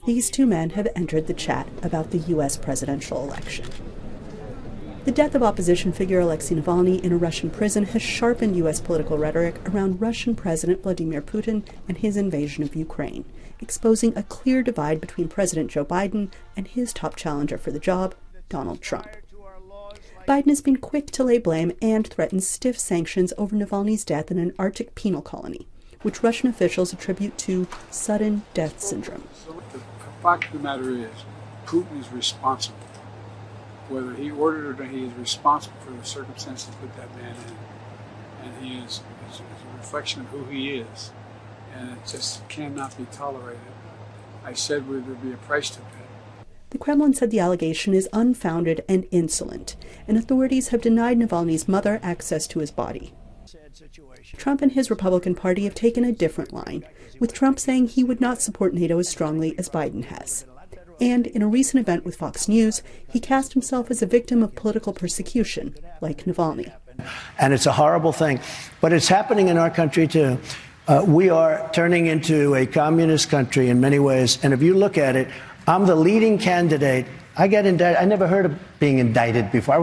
These two men have entered the chat about the U.S. presidential election. The death of opposition figure Alexey Navalny in a Russian prison has sharpened U.S. political rhetoric around Russian President Vladimir Putin and his invasion of Ukraine, exposing a clear divide between President Joe Biden and his top challenger for the job, Donald Trump. Biden has been quick to lay blame and threaten stiff sanctions over Navalny's death in an Arctic penal colony, which Russian officials attribute to sudden death syndrome. The fact of the matter is, Putin is responsible. Whether he ordered it or not, he is responsible for the circumstances that put that man in. And he is a reflection of who he is. And it just cannot be tolerated. I said there would be a price to pay. The Kremlin said the allegation is unfounded and insolent, and authorities have denied Navalny's mother access to his body. Trump and his Republican Party have taken a different line, with Trump saying he would not support NATO as strongly as Biden has. And in a recent event with Fox News, he cast himself as a victim of political persecution, like Navalny. And it's a horrible thing, but it's happening in our country too. We are turning into a communist country in many ways, and if you look at it, I'm the leading candidate. I got indicted. I never heard of being indicted before.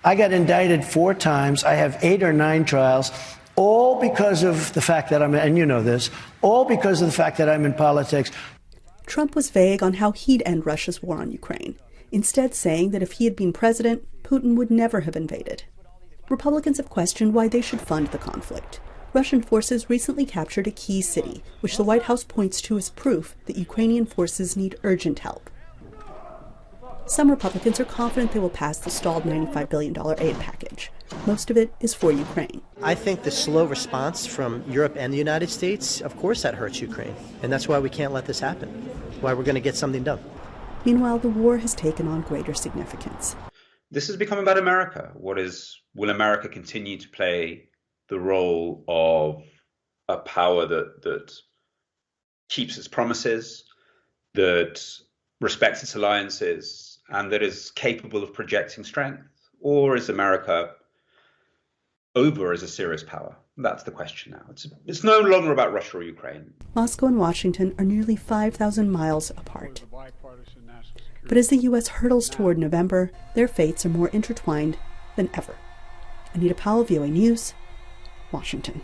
I got indicted 4 times. I have 8 or 9 trials, all because of the fact that and you know this, all because of the fact that I'm in politics. Trump was vague on how he'd end Russia's war on Ukraine, instead saying that if he had been president, Putin would never have invaded. Republicans have questioned why they should fund the conflict. Russian forces recently captured a key city, which the White House points to as proof that Ukrainian forces need urgent help. Some Republicans are confident they will pass the stalled $95 billion aid package. Most of it is for Ukraine. I think the slow response from Europe and the United States, of course that hurts Ukraine. And that's why we can't let this happen, why we're going to get something done. Meanwhile, the war has taken on greater significance. This has become about America. Will America continue to play the role of a power that keeps its promises, that respects its alliances, and that is capable of projecting strength? Or is America over as a serious power? That's the question now. It's no longer about Russia or Ukraine. Moscow and Washington are nearly 5,000 miles apart. But as the U.S. hurtles toward November, their fates are more intertwined than ever. Anita Powell, VOA News, Washington.